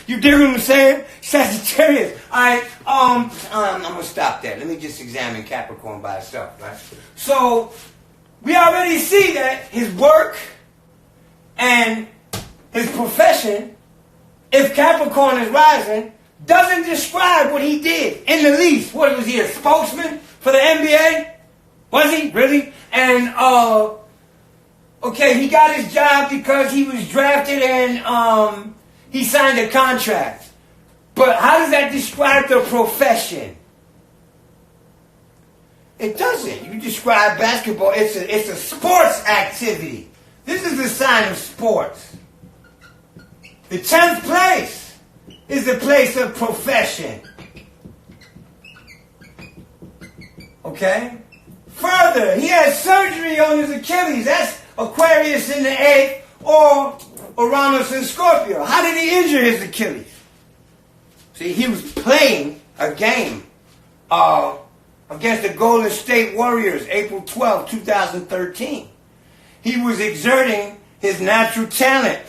You dig what I'm saying? Sagittarius. Alright, I'm gonna stop there. Let me just examine Capricorn by itself, right? So, we already see that his work and his profession, if Capricorn is rising, doesn't describe what he did in the least. What was he, a spokesman for the NBA? Was he? Really? And, okay, he got his job because he was drafted and he signed a contract. But how does that describe the profession? It doesn't. You describe basketball, it's a sports activity. This is the sign of sports. The 10th place is the place of profession. Okay? Further, he has surgery on his Achilles. That's Aquarius in the 8th or Uranus in Scorpio. How did he injure his Achilles? See, he was playing a game against the Golden State Warriors, April 12, 2013. He was exerting his natural talent.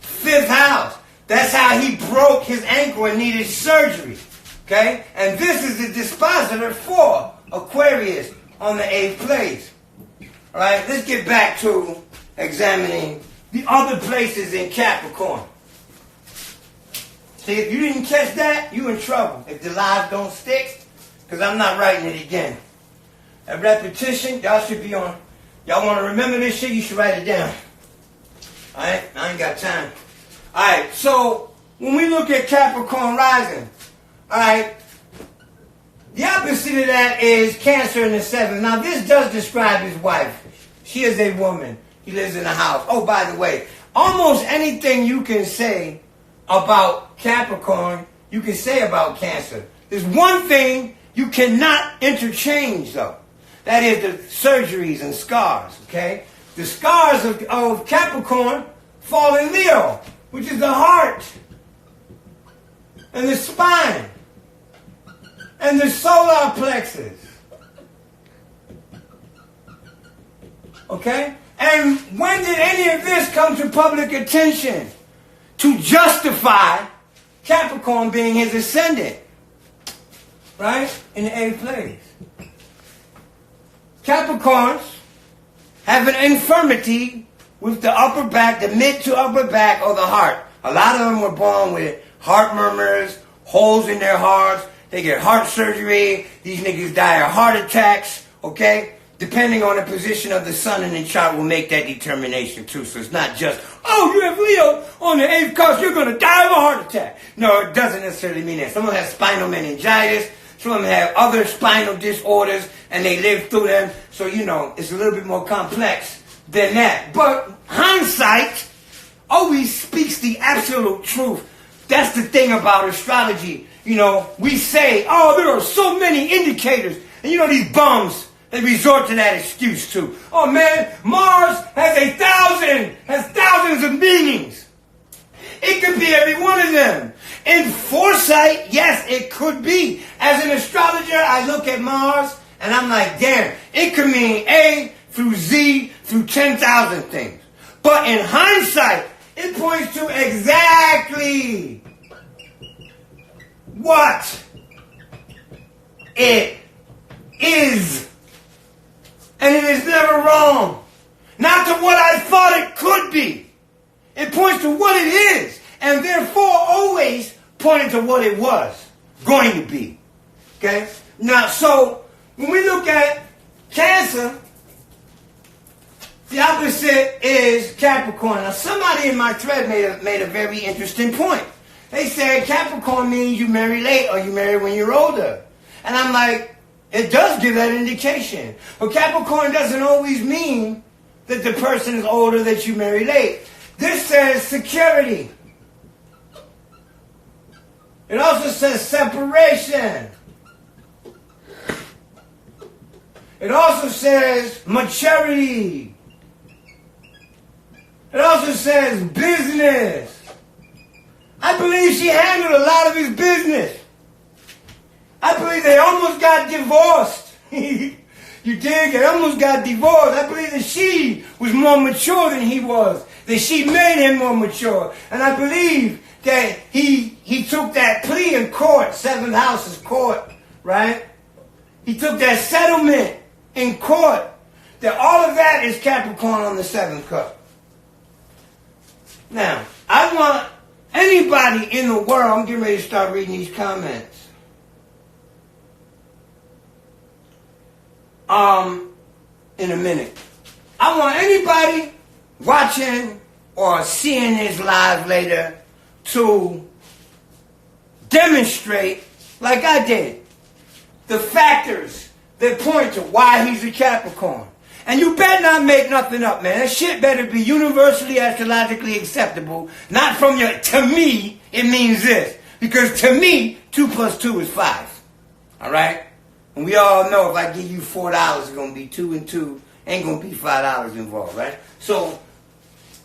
5th house. That's how he broke his ankle and needed surgery. Okay? And this is the dispositor for Aquarius on the 8th place. Alright, let's get back to examining the other places in Capricorn. See, if you didn't catch that, you in trouble. If the lies don't stick, because I'm not writing it again. At repetition, y'all should be on. Y'all want to remember this shit, you should write it down. Alright, I ain't got time. Alright, so when we look at Capricorn rising, alright, the opposite of that is Cancer in the 7th. Now this does describe his wife. She is a woman. He lives in a house. Oh, by the way, almost anything you can say about Capricorn, you can say about Cancer. There's one thing you cannot interchange, though. That is the surgeries and scars, okay? The scars of Capricorn fall in Leo, which is the heart and the spine and the solar plexus. Okay? And when did any of this come to public attention to justify Capricorn being his ascendant? Right? In the 8th place. Capricorns have an infirmity with the upper back, the mid to upper back, or the heart. A lot of them were born with heart murmurs, holes in their hearts. They get heart surgery. These niggas die of heart attacks. Okay? Depending on the position of the sun in the chart will make that determination too. So it's not just, oh, you have Leo on the 8th house, you're going to die of a heart attack. No, it doesn't necessarily mean that. Some of them have spinal meningitis. Some of them have other spinal disorders, and they live through them. So, you know, it's a little bit more complex than that. But hindsight always speaks the absolute truth. That's the thing about astrology. You know, we say, oh, there are so many indicators. And you know, these bums, they resort to that excuse too. Oh man, Mars has thousands of meanings. It could be every one of them. In foresight, yes, it could be. As an astrologer, I look at Mars and I'm like, damn, it could mean A through Z through 10,000 things. But in hindsight, it points to exactly what it is. And it is never wrong. Not to what I thought it could be. It points to what it is. And therefore always pointing to what it was going to be. Okay? Now, so when we look at Cancer, the opposite is Capricorn. Now, somebody in my thread made a very interesting point. They said Capricorn means you marry late or you marry when you're older. And I'm like, it does give that indication. But Capricorn doesn't always mean that the person is older that you marry late. This says security. It also says separation. It also says maturity. It also says business. I believe she handled a lot of his business. I believe they almost got divorced. You dig? They almost got divorced. I believe that she was more mature than he was. That she made him more mature. And I believe that he house is court, right? He took that settlement in court. That all of that is Capricorn on the 7th cup. Now, I want anybody in the world, I'm getting ready to start reading these comments. In a minute. I want anybody watching or seeing this live later to demonstrate, like I did, the factors that point to why he's a Capricorn. And you better not make nothing up, man. That shit better be universally astrologically acceptable. Not from your, to me, it means this. Because to me, 2 + 2 is 5. Alright? And we all know if I give you $4, it's going to be 2 and 2. Ain't going to be $5 involved, right? So,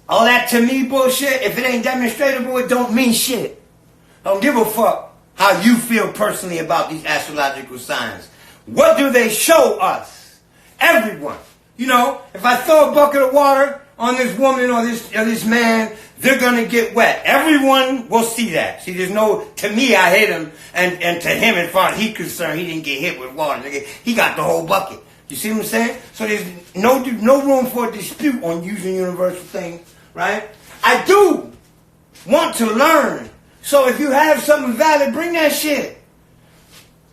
all that to me bullshit, if it ain't demonstratable, it don't mean shit. I don't give a fuck how you feel personally about these astrological signs. What do they show us? Everyone. You know, if I throw a bucket of water on this woman or this man, they're going to get wet. Everyone will see that. See, there's no, to me, I hit him, and to him, as far as he's concerned, he didn't get hit with water. He got the whole bucket. You see what I'm saying? So there's no room for a dispute on using universal things, right? I do want to learn. So if you have something valid, bring that shit.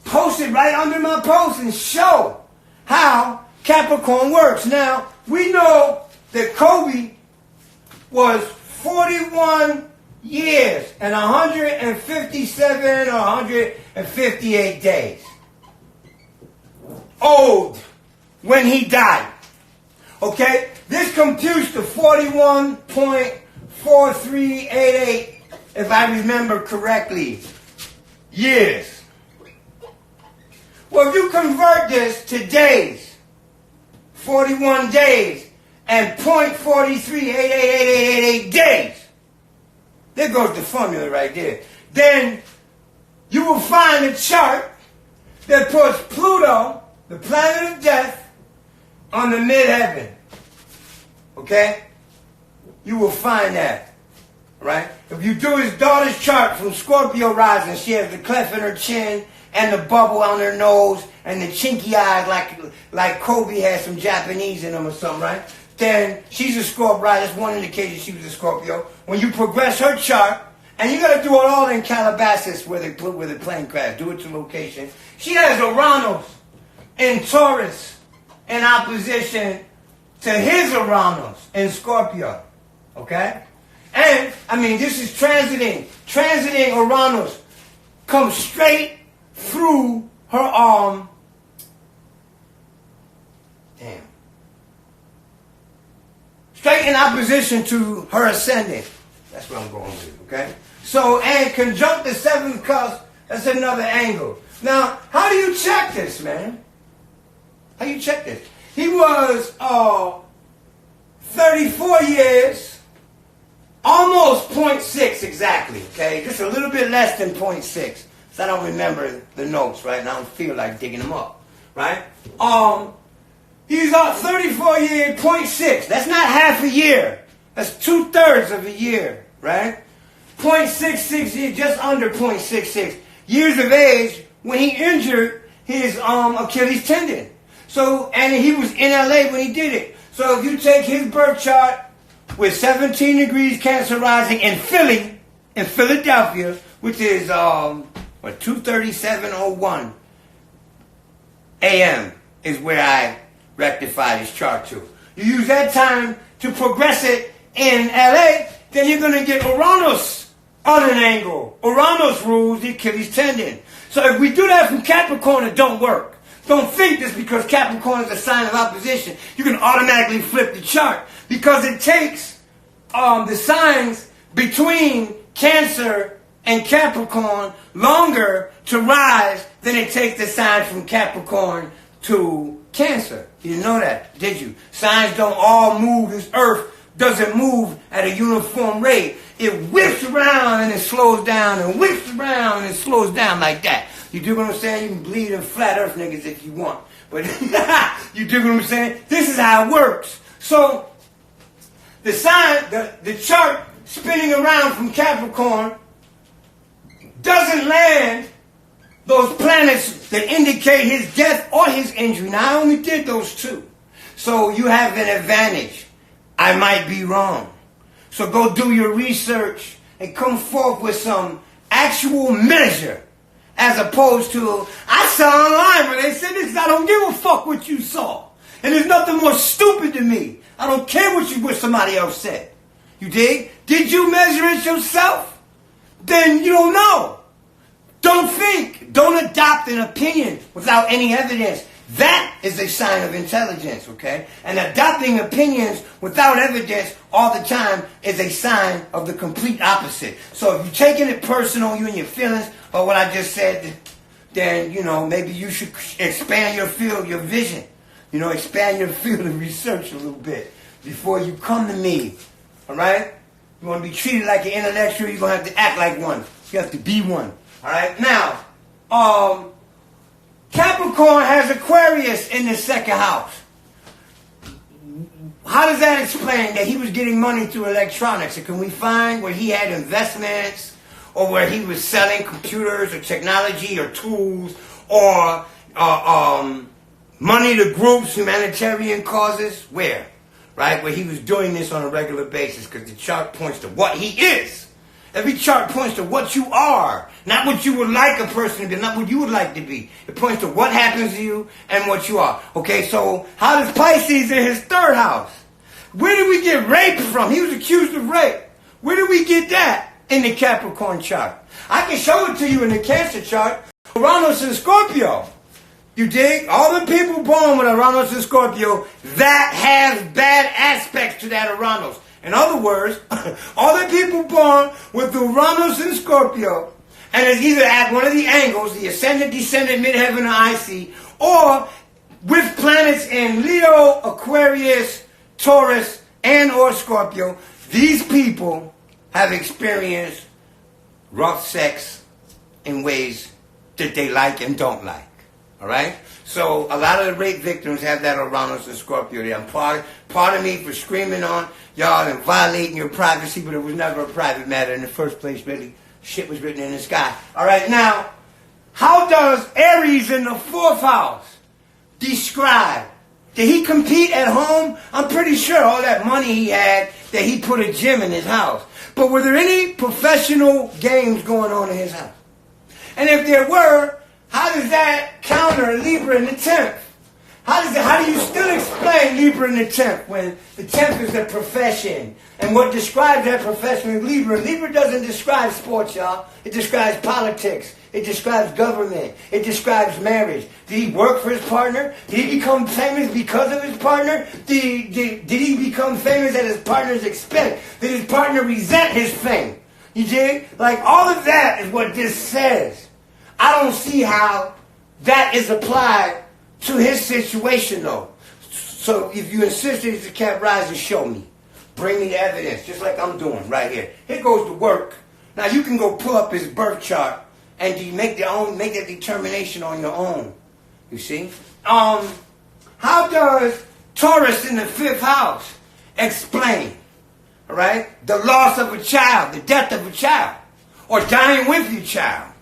Post it right under my post and show how Capricorn works. Now, we know that Kobe was 41 years and 157 or 158 days old when he died. Okay? This computes to 41.4388, if I remember correctly, years. Well, if you convert this to days, 41 days, and 0.43888888 days. There goes the formula right there. Then you will find a chart that puts Pluto, the planet of death, on the midheaven. Okay? You will find that. Right? If you do his daughter's chart from Scorpio rising, she has the cleft in her chin and the bubble on her nose and the chinky eyes like Kobe had some Japanese in them or something, right? Then she's a Scorpio, right? That's one indication she was a Scorpio. When you progress her chart, and you got to do it all in Calabasas where the plane crashed. Do it to location. She has Uranus in Taurus in opposition to his Uranus in Scorpio. Okay? And, I mean, this is transiting. Transiting Uranus comes straight through her straight in opposition to her ascendant. That's what I'm going with, okay? So, and conjunct the 7th cusp, that's another angle. Now, how do you check this, man? How do you check this? He was 34 years, almost 0.6 exactly, okay? Just a little bit less than 0.6. So I don't remember the notes, right? And I don't feel like digging them up, right? He's 34 years, 0.6. That's not half a year. That's 2/3 of a year, right? 0.66 years, just under 0.66 years of age when he injured his Achilles tendon. So, and he was in LA when he did it. So if you take his birth chart with 17 degrees Cancer rising in Philly, in Philadelphia, which is 2:37:01 a.m. is where I rectify his chart to. You use that time to progress it in LA, then you're going to get Uranus on an angle. Uranus rules the Achilles tendon. So if we do that from Capricorn, it don't work. Don't think this because Capricorn is a sign of opposition, you can automatically flip the chart. Because it takes the signs between Cancer and Capricorn longer to rise than it takes the sign from Capricorn to Cancer. You didn't know that, did you? Signs don't all move. This Earth doesn't move at a uniform rate. It whips around and it slows down and whips around and it slows down like that. You dig what I'm saying? You can bleed in flat Earth niggas if you want. But you dig what I'm saying? This is how it works. So the sign, the chart spinning around from Capricorn doesn't land those planets that indicate his death or his injury. Now, I only did those two. So you have an advantage. I might be wrong. So go do your research and come forth with some actual measure. As opposed to, I saw online where they said this, I don't give a fuck what you saw. And there's nothing more stupid than me. I don't care what somebody else said. You dig? Did you measure it yourself? Then you don't know. Don't think. Don't adopt an opinion without any evidence. That is a sign of intelligence, okay? And adopting opinions without evidence all the time is a sign of the complete opposite. So if you're taking it personal, you and your feelings, or what I just said, then, maybe you should expand your field, your vision. Expand your field of research a little bit before you come to me, all right? You want to be treated like an intellectual, you're going to have to act like one. You have to be one, all right? Now, Capricorn has Aquarius in the second house. How does that explain that he was getting money through electronics? And can we find where he had investments or where he was selling computers or technology or tools or money to groups, humanitarian causes? Where? Right? Where he was doing this on a regular basis, because the chart points to what he is. Every chart points to what you are, not what you would like a person to be, not what you would like to be. It points to what happens to you and what you are. Okay, so how does Pisces in his third house? Where did we get rape from? He was accused of rape. Where did we get that in the Capricorn chart? I can show it to you in the Cancer chart. Uranus and Scorpio. You dig? All the people born with Uranus and Scorpio, that has bad aspects to that Uranus. In other words, all the people born with Uranus and Scorpio, and it's either at one of the angles, the ascendant, descendant, midheaven, or IC, or with planets in Leo, Aquarius, Taurus, and or Scorpio, these people have experienced rough sex in ways that they like and don't like. All right? So a lot of the rape victims have that Uranus and Scorpio there. Pardon me for screaming on y'all and violating your privacy, but it was never a private matter in the first place, really. Shit was written in the sky. All right, now, how does Aries in the fourth house describe? Did he compete at home? I'm pretty sure all that money he had, that he put a gym in his house. But were there any professional games going on in his house? And if there were, how does that counter Libra in the 10th? How do you still explain Libra in the 10th when the 10th is a profession? And what describes that profession is Libra. Libra doesn't describe sports, y'all. It describes politics. It describes government. It describes marriage. Did he work for his partner? Did he become famous because of his partner? Did he become famous at his partner's expense? Did his partner resent his fame? You dig? Like, all of that is what this says. I don't see how that is applied to his situation, though. So if you insist that it's a Cap Rising, show me. Bring me the evidence, just like I'm doing right here. Here goes the work. Now you can go pull up his birth chart and you make that determination on your own. You see? How does Taurus in the 5th house explain, all right, the loss of a child, the death of a child, or dying with your child?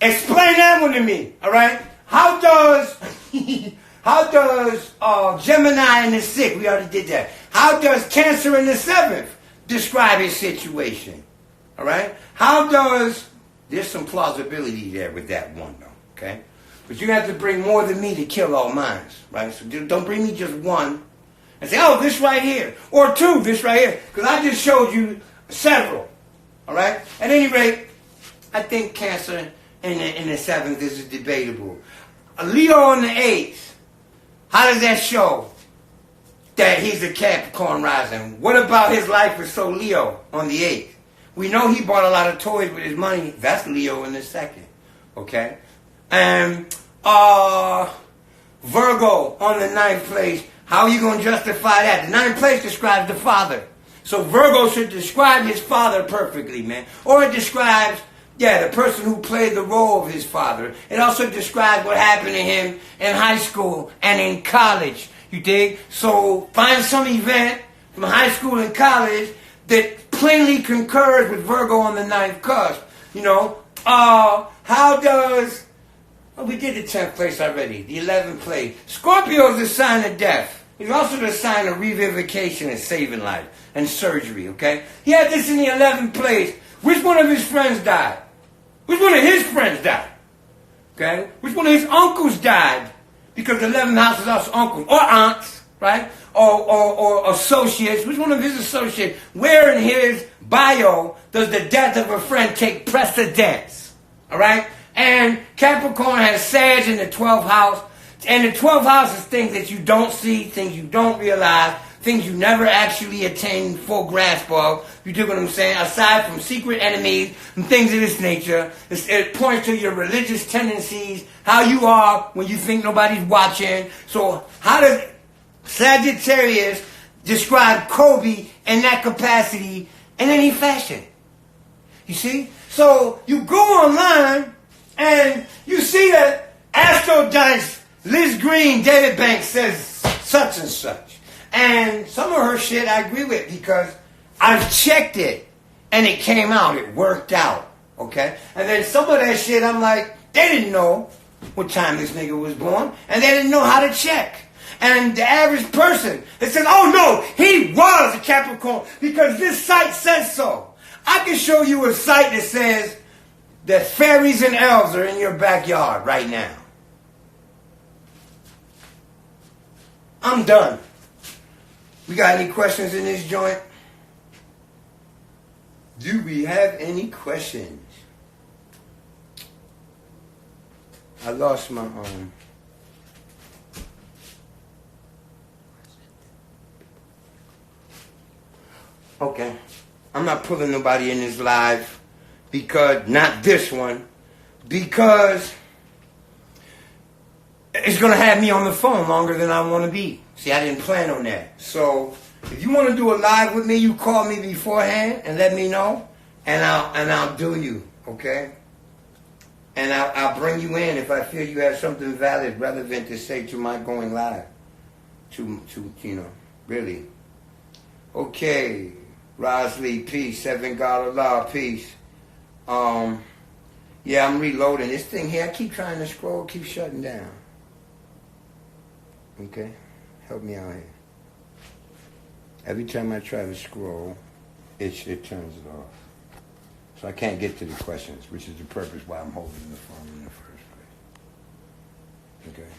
Explain that one to me, all right? How does Gemini in the 6th, we already did that. How does Cancer in the 7th describe his situation, all right? There's some plausibility there with that one, though, okay? But you have to bring more than me to kill all minds, right? So don't bring me just one and say, oh, this right here, or two, this right here, because I just showed you several, all right? At any rate, I think Cancer in the 7th is debatable. A Leo in the 8th, how does that show that he's a Capricorn rising? What about his life is so Leo on the 8th? We know he bought a lot of toys with his money. That's Leo in the 2nd, okay? And Virgo on the 9th place, how are you going to justify that? The 9th place describes the father. So Virgo should describe his father perfectly, man. Or it describes, the person who played the role of his father. It also describes what happened to him in high school and in college. You dig? So find some event from high school and college that plainly concurs with Virgo on the 9th cusp. You know, How does... Well, we did the 10th place already. The 11th place. Scorpio is the sign of death. He's also the sign of revivification and saving life and surgery, okay? He had this in the 11th place. Which one of his friends died? Which one of his friends died? Okay? Which one of his uncles died? Because the 11th house is also uncles or aunts, right? Or associates. Which one of his associates? Where in his bio does the death of a friend take precedence? All right? And Capricorn has Sag in the 12th house. And the 12th house is things that you don't see, things you don't realize, things you never actually attain full grasp of. You do what I'm saying? Aside from secret enemies and things of this nature, it points to your religious tendencies, how you are when you think nobody's watching. So how does Sagittarius describe Kobe in that capacity in any fashion? You see? So you go online and you see that Astro Dice, Liz Green, David Banks says such and such. And some of her shit I agree with because I've checked it and it came out. It worked out. Okay? And then some of that shit I'm like, they didn't know what time this nigga was born and they didn't know how to check. And the average person that says, oh no, he was a Capricorn because this site says so. I can show you a site that says that fairies and elves are in your backyard right now. I'm done. We got any questions in this joint? Do we have any questions? I lost my Okay. I'm not pulling nobody in this live because, not this one, because it's going to have me on the phone longer than I want to be. See, I didn't plan on that. So, if you want to do a live with me, you call me beforehand and let me know, and I'll do you, okay? And I'll bring you in if I feel you have something valid, relevant to say to my going live. To really. Okay. Rosley, peace. Seven God Allah, peace. Yeah, I'm reloading this thing here. I keep trying to scroll, keep shutting down. Okay? Help me out here. Every time I try to scroll, it turns it off. So I can't get to the questions, which is the purpose why I'm holding the phone in the first place. Okay?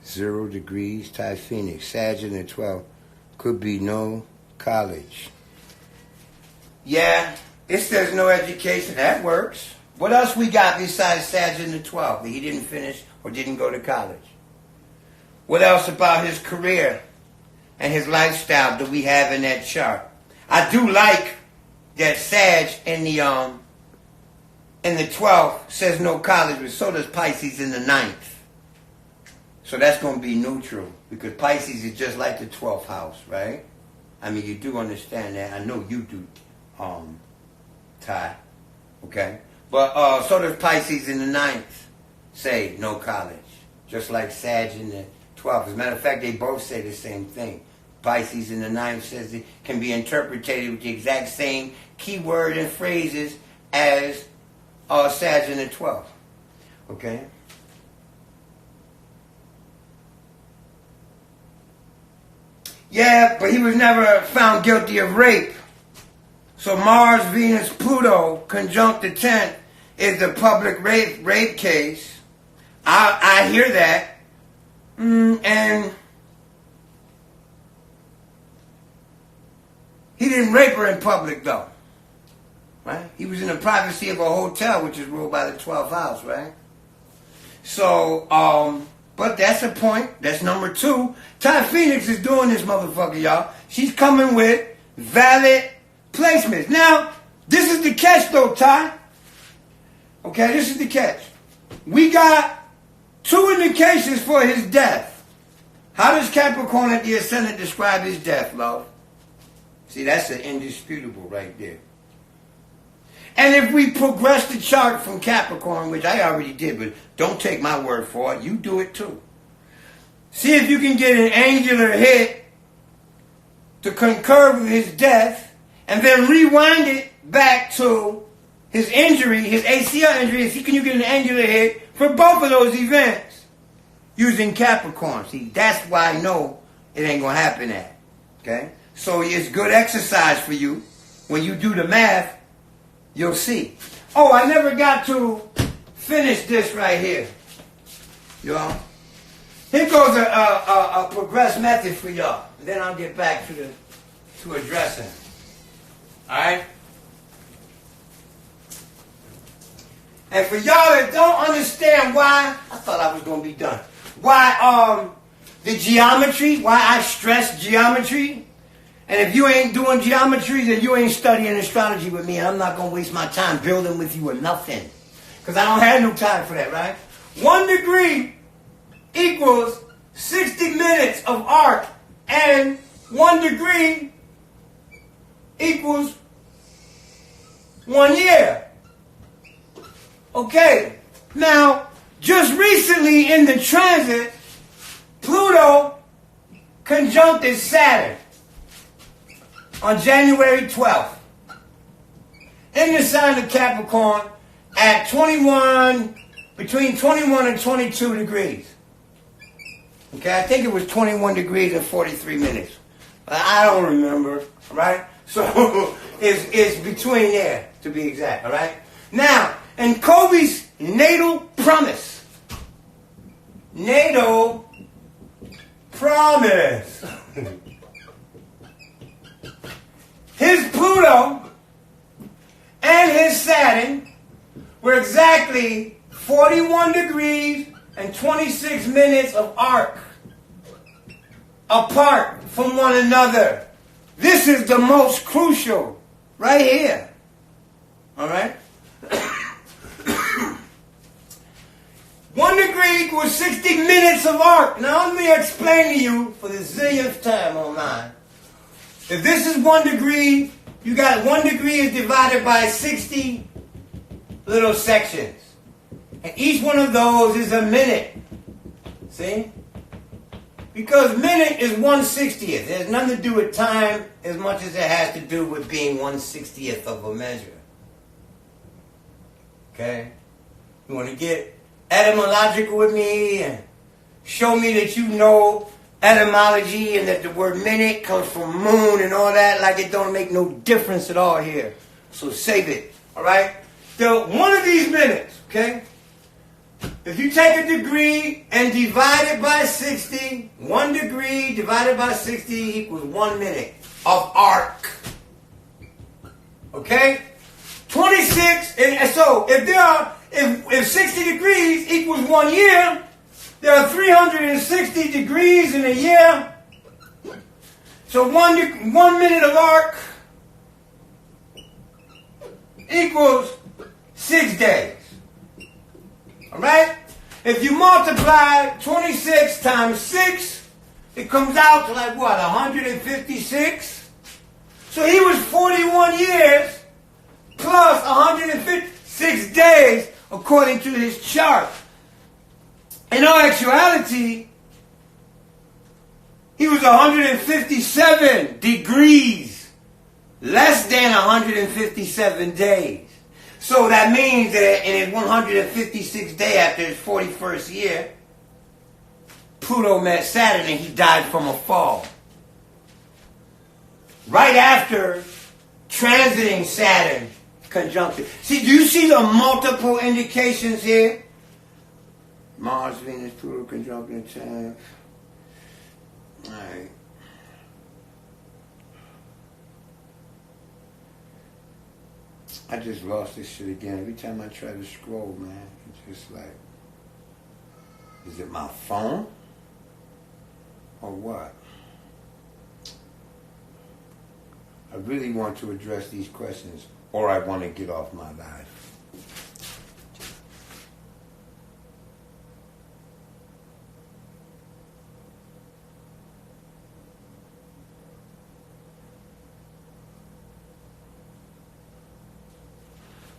0 degrees, Thai Phoenix, Sag in the 12th. Could be no college. Yeah, it says no education. That works. What else we got besides Sag in the 12th that he didn't finish or didn't go to college? What else about his career and his lifestyle do we have in that chart? I do like that Sag in the 12th says no college, but so does Pisces in the 9th. So that's going to be neutral because Pisces is just like the 12th house, right? I mean, you do understand that. I know you do, Ty. Okay? But so does Pisces in the 9th say no college. Just like Sag in the 12th. As a matter of fact, they both say the same thing. Pisces in the 9th says it can be interpreted with the exact same keyword and phrases as Sag in the 12th. Okay? Yeah, but he was never found guilty of rape. So Mars, Venus, Pluto, conjunct the 10th, is the public rape case. I hear that. And he didn't rape her in public, though. Right? He was in the privacy of a hotel, which is ruled by the 12th house, right? So, but that's a point. That's number 2. Ty Phoenix is doing this motherfucker, y'all. She's coming with valid placements. Now, this is the catch, though, Ty. Okay, this is the catch. We got 2 indications for his death. How does Capricorn at the ascendant describe his death, love? See, that's an indisputable right there. And if we progress the chart from Capricorn, which I already did, but don't take my word for it, you do it too. See if you can get an angular hit to concur with his death, and then rewind it back to his injury, his ACL injury, and see can you get an angular hit for both of those events using Capricorn. See, that's why I know it ain't going to happen at. Okay? So it's good exercise for you. When you do the math, you'll see. Oh, I never got to finish this right here. Y'all. Here goes a progressed method for y'all. Then I'll get back to addressing. Alright? And for y'all that don't understand why, I thought I was going to be done. Why the geometry, why I stress geometry. And if you ain't doing geometry, then you ain't studying astrology with me. And I'm not going to waste my time building with you or nothing. Because I don't have no time for that, right? 1 degree equals 60 minutes of arc. And 1 degree equals 1 year. Okay. Now, just recently in the transit, Pluto conjuncted Saturn on January 12th in the sign of Capricorn at between 21 and 22 degrees. Okay, I think it was 21 degrees and 43 minutes. I don't remember, right? So it's between there, to be exact, all right? Now, in Kobe's natal promise, his Pluto and his Saturn were exactly 41 degrees and 26 minutes of arc apart from one another. This is the most crucial right here. All right? 1 degree equals 60 minutes of arc. Now let me explain to you for the zillionth time online. If this is 1 degree, you got 1 degree is divided by 60 little sections. And each one of those is a minute. See? Because minute is 1/60th. It has nothing to do with time as much as it has to do with being 1/60th of a measure. Okay? You want to get etymological with me and show me that you know etymology and that the word minute comes from moon and all that, like it don't make no difference at all here. So save it. Alright? One of these minutes, okay? If you take a degree and divide it by 60, 1 degree divided by 60 equals 1 minute of arc. Okay? 26, and so if 60 degrees equals 1 year, there are 360 degrees in a year. So 1 minute of arc equals 6 days. Alright? If you multiply 26 times 6, it comes out to like what, 156? So he was 41 years plus 156 days according to his chart. In all actuality, he was 157 degrees less than 157 days. So that means that in his 156th day after his 41st year, Pluto met Saturn and he died from a fall. Right after transiting Saturn conjuncted. See, do you see the multiple indications here? Mars, Venus, Pluto conjuncted Saturn. Alright. I just lost this shit again. Every time I try to scroll, man, it's just like, is it my phone? Or what? I really want to address these questions, or I want to get off my life.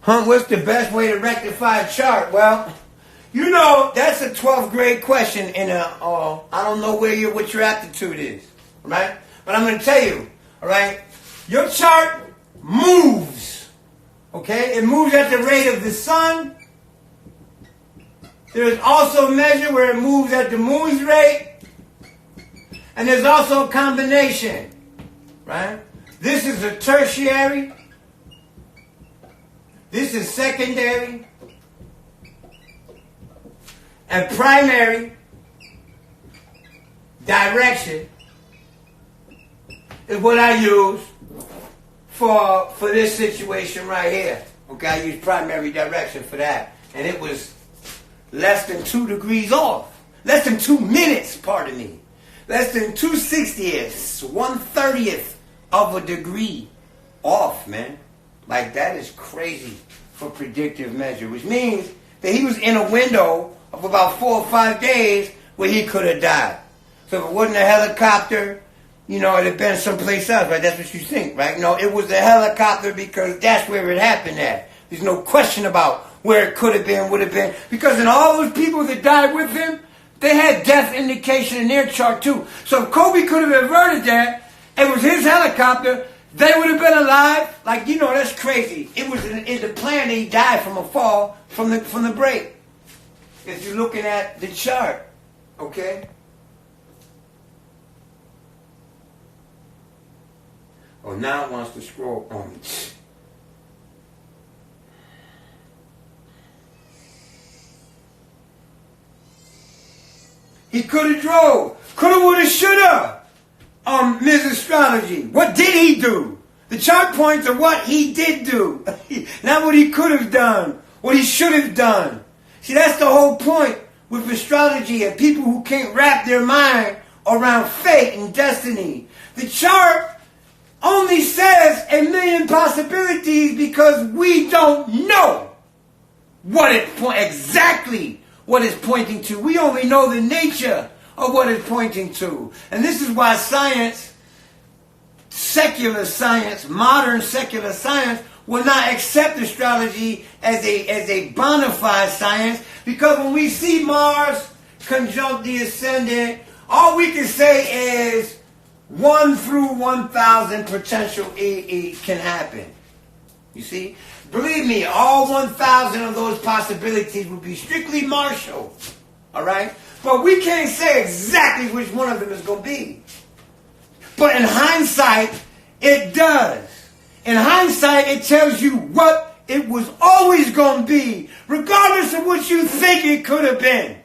What's the best way to rectify a chart? Well, you know, that's a 12th grade question in I don't know what your aptitude is, right? But I'm going to tell you, All right? Your chart moves. Okay? It moves at the rate of the sun. There's also a measure where it moves at the moon's rate. And there's also a combination. Right? This is a tertiary. This is secondary. And primary direction is what I use for this situation right here. Okay, I use primary direction for that. And it was less than 2 degrees off. Less than 2 minutes, pardon me. Less than 2/60ths, 1/30th of a degree off, man. Like, that is crazy for predictive measure, which means that he was in a window of about 4 or 5 days where he could have died. So if it wasn't a helicopter, you know, it'd have been someplace else, right? That's what you think, right? No, it was a helicopter because that's where it happened at. There's no question about where it could have been, would have been. Because in all those people that died with him, they had death indication in their chart too. So if Kobe could have averted that, it was his helicopter, they would have been alive. Like, you know, that's crazy. It was in the plan that he died from a fall from the break. If you're looking at the chart, okay? Oh, now it wants to scroll on me. He could have drove. Coulda, woulda, shoulda. Ms. Astrology. What did he do? The chart points are what he did do. Not what he could have done. What he should have done. See, that's the whole point with astrology and people who can't wrap their mind around fate and destiny. The chart only says a million possibilities because we don't know what exactly what it's pointing to. We only know the nature of what it's pointing to. And this is why science, secular science, modern secular science, will not accept astrology as a bona fide science, because when we see Mars conjunct the ascendant, all we can say is 1 through 1,000 potential can happen. You see? Believe me, all 1,000 of those possibilities would be strictly martial. Alright? But we can't say exactly which one of them is going to be. But in hindsight, it does. In hindsight, it tells you what it was always going to be, regardless of what you think it could have been.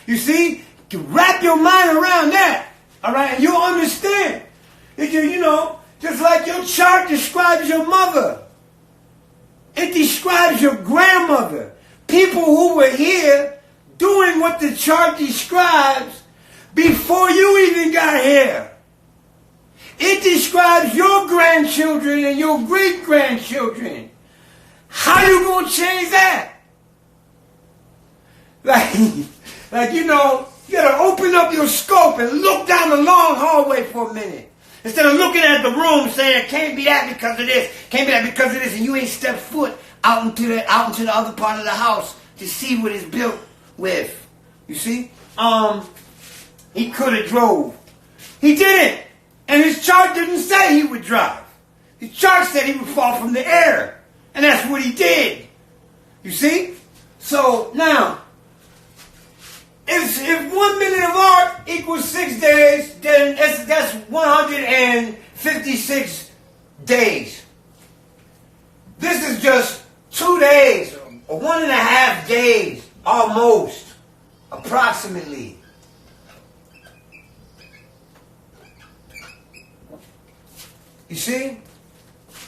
You see? You wrap your mind around that. Alright? And you'll understand. You know, just like your chart describes your mother. It describes your grandmother. People who were here doing what the chart describes before you even got here. It describes your grandchildren and your great-grandchildren. How you going to change that? Like, you know, you got to open up your scope and look down the long hallway for a minute. Instead of looking at the room saying, it can't be that because of this, can't be that because of this, and you ain't stepped foot out into the other part of the house to see what it's built with. You see? He could have drove. He didn't. And his chart didn't say he would drive. His chart said he would fall from the air. And that's what he did. You see? So, now, if 1 minute of arc equals 6 days, then that's 156 days. This is just 2 days, or 1.5 days, almost, approximately. You see?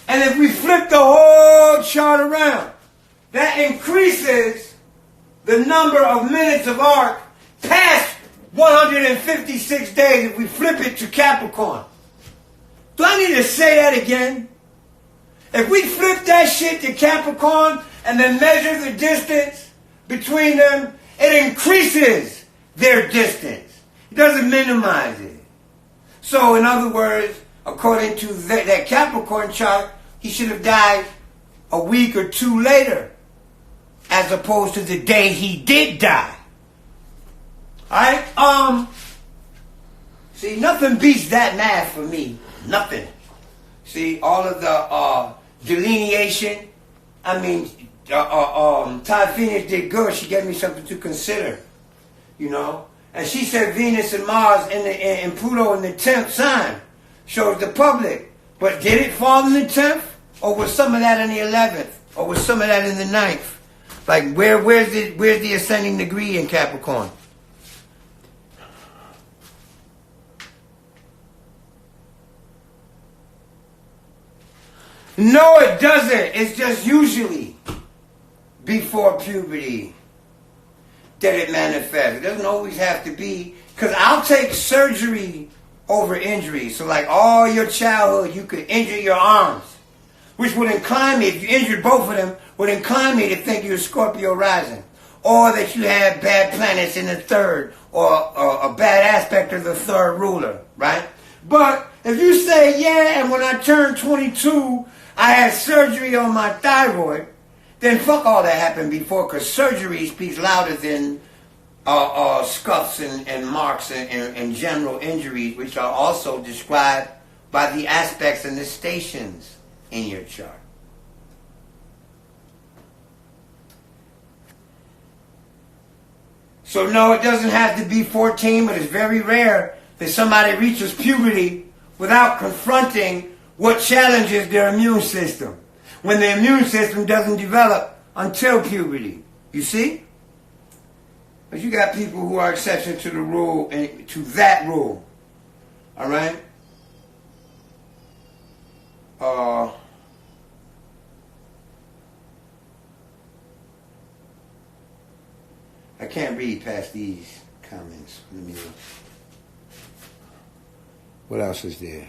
And if we flip the whole chart around, that increases the number of minutes of arc past 156 days if we flip it to Capricorn. Do I need to say that again? If we flip that shit to Capricorn and then measure the distance between them, it increases their distance. It doesn't minimize it. So, in other words, according to that Capricorn chart, he should have died a week or 2 later, as opposed to the day he did die. Alright? See, nothing beats that math for me. Nothing. See, all of the delineation. I mean, Todd Phoenix did good. She gave me something to consider, you know. And she said Venus and Mars and Pluto in the 10th sign shows the public. But did it fall in the 10th? Or was some of that in the 11th? Or was some of that in the 9th? Like, where's the ascending degree in Capricorn? No, it doesn't. It's just usually before puberty that it manifests. It doesn't always have to be. Because I'll take surgery over injury. So like all your childhood, you could injure your arms. Which would incline me, if you injured both of them, would incline me to think you're Scorpio rising. Or that you had bad planets in the third. Or a bad aspect of the third ruler. Right? But if you say, yeah, and when I turned 22, I had surgery on my thyroid, then fuck all that happened before, because surgery speaks louder than scuffs and marks and general injuries, which are also described by the aspects and the stations in your chart. So no, it doesn't have to be 14, but it's very rare that somebody reaches puberty without confronting what challenges their immune system, when the immune system doesn't develop until puberty. You see? But you got people who are exception to the rule, and to that rule. All right? I can't read past these comments. Let me look. What else is there?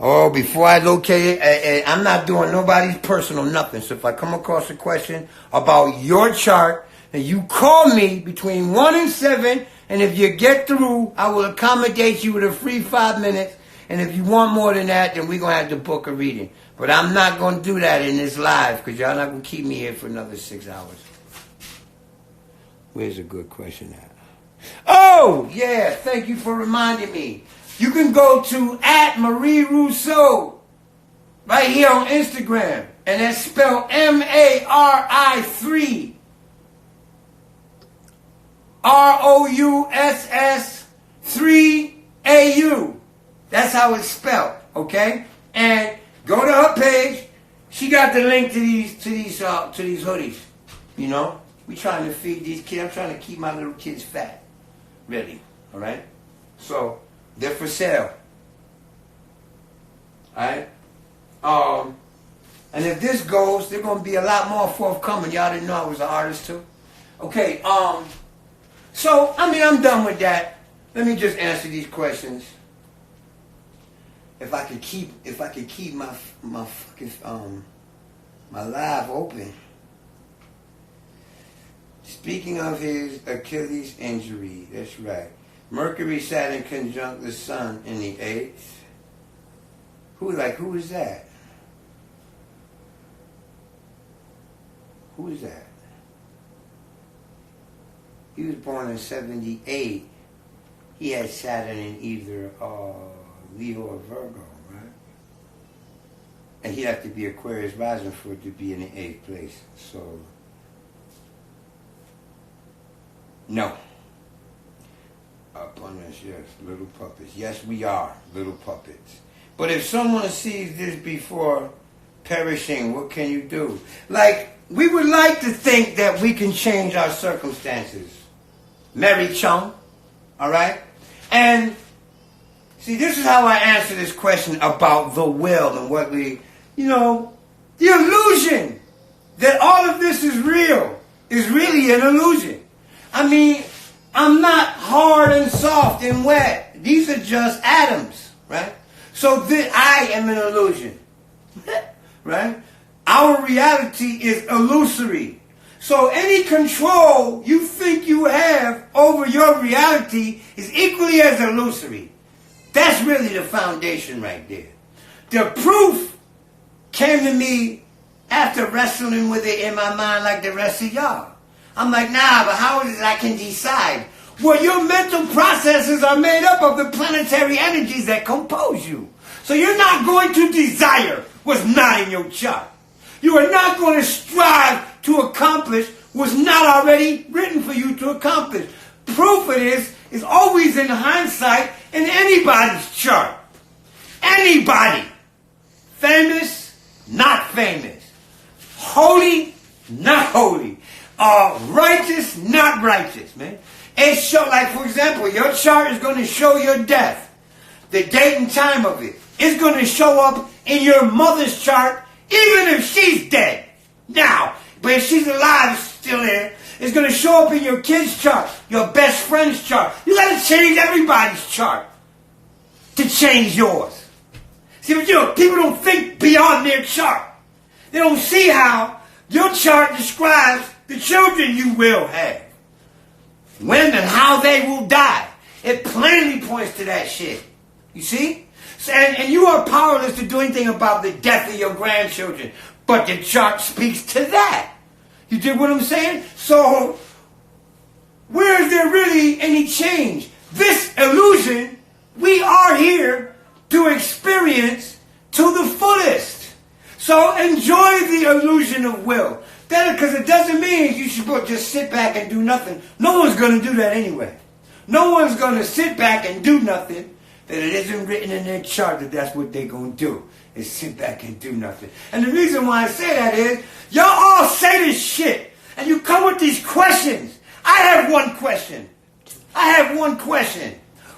Oh, before I locate it, I'm not doing nobody's personal nothing. So if I come across a question about your chart, and you call me between 1 and 7, and if you get through, I will accommodate you with a free 5 minutes. And if you want more than that, then we're going to have to book a reading. But I'm not going to do that in this live, because y'all not going to keep me here for another 6 hours. Where's a good question at? Oh, yeah, thank you for reminding me. You can go to @MarieRousseau right here on Instagram. And that's spelled MARI3 ROUSS 3AU. That's how it's spelled, okay? And go to her page. She got the link to these hoodies. You know, we trying to feed these kids. I'm trying to keep my little kids fat, really. All right. So they're for sale. All right. And if this goes, there's gonna be a lot more forthcoming. Y'all didn't know I was an artist too. Okay. So I mean, I'm done with that. Let me just answer these questions. If I could keep my fucking my live open. Speaking of his Achilles injury, that's right. Mercury sat in conjunct the Sun in the 8th. Who is that? Who is that? He was born in 78. He had Saturn in either Leo or Virgo, right? And he'd have to be Aquarius rising for it to be in the 8th place. So, no. Upon us, yes, little puppets. Yes, we are little puppets. But if someone sees this before perishing, what can you do? Like, we would like to think that we can change our circumstances. Mary Chung, all right? And, see, this is how I answer this question about the will and what we, you know, the illusion that all of this is real is really an illusion. I mean, I'm not hard and soft and wet. These are just atoms, right? So I am an illusion, right? Our reality is illusory. So any control you think you have over your reality is equally as illusory. That's really the foundation right there. The proof came to me after wrestling with it in my mind like the rest of y'all. I'm like, nah, but how is it I can decide? Well, your mental processes are made up of the planetary energies that compose you. So you're not going to desire what's not in your chart. You are not going to strive to accomplish what's not already written for you to accomplish. Proof of this is always in hindsight in anybody's chart. Anybody. Famous, not famous. Holy, not holy. Righteous, not righteous, man. It show, like for example, your chart is going to show your death. The date and time of it. It's going to show up in your mother's chart, even if she's dead. Now, but if she's alive, still there, it's going to show up in your kid's chart, your best friend's chart. You got to change everybody's chart to change yours. See what you do? People don't think beyond their chart. They don't see how your chart describes the children you will have. When and how they will die. It plainly points to that shit. You see? And you are powerless to do anything about the death of your grandchildren. But the chart speaks to that. You dig what I'm saying? So, where is there really any change? This illusion, we are here to experience to the fullest. So enjoy the illusion of will. Because it doesn't mean you should just sit back and do nothing. No one's going to do that anyway. No one's going to sit back and do nothing that it isn't written in their chart that that's what they're going to do. Is sit back and do nothing. And the reason why I say that is, y'all all say this shit. And you come with these questions. I have one question.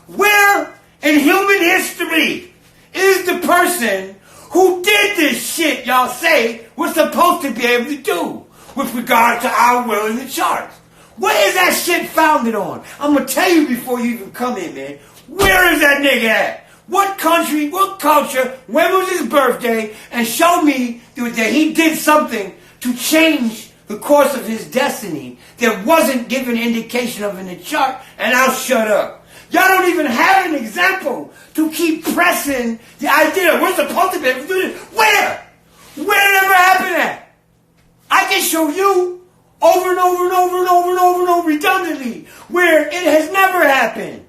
Where in human history is the person who did this shit y'all say we're supposed to be able to do with regard to our will in the charts? What is that shit founded on? I'm going to tell you before you even come in, man. Where is that nigga at? What country, what culture, when was his birthday? And show me that he did something to change the course of his destiny that wasn't given indication of in the chart, and I'll shut up. Y'all don't even have an example to keep pressing the idea we're supposed to be able to do this. Where? Where it ever happened at? I can show you over and over and over and over and over and over redundantly where it has never happened.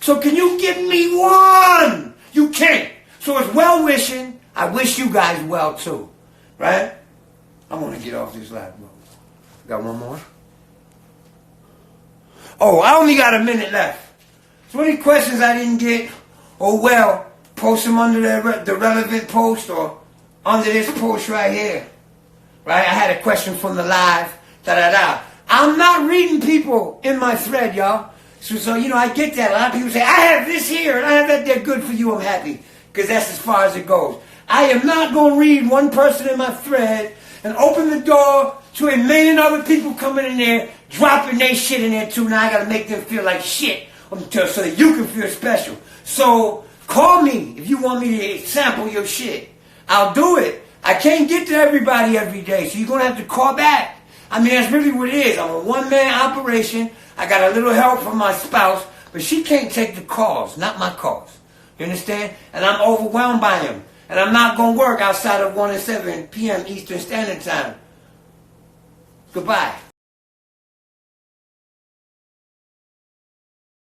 So can you give me one? You can't. So it's well-wishing. I wish you guys well too. Right? I'm going to get off this live. Got one more? Oh, I only got a minute left. So any questions I didn't get, oh well, post them under the relevant post or under this post right here. Right? I had a question from the live. Da-da-da. I'm not reading people in my thread, y'all. So, you know, I get that. A lot of people say, I have this here and I have that there. Good for you. I'm happy. Because that's as far as it goes. I am not going to read one person in my thread and open the door to a million other people coming in there, dropping their shit in there too. Now I got to make them feel like shit so that you can feel special. So call me if you want me to sample your shit. I'll do it. I can't get to everybody every day, so you're going to have to call back. I mean, that's really what it is. I'm a one-man operation. I got a little help from my spouse, but she can't take the calls, not my calls. You understand? And I'm overwhelmed by him. And I'm not going to work outside of 1 and 7 p.m. Eastern Standard Time. Goodbye.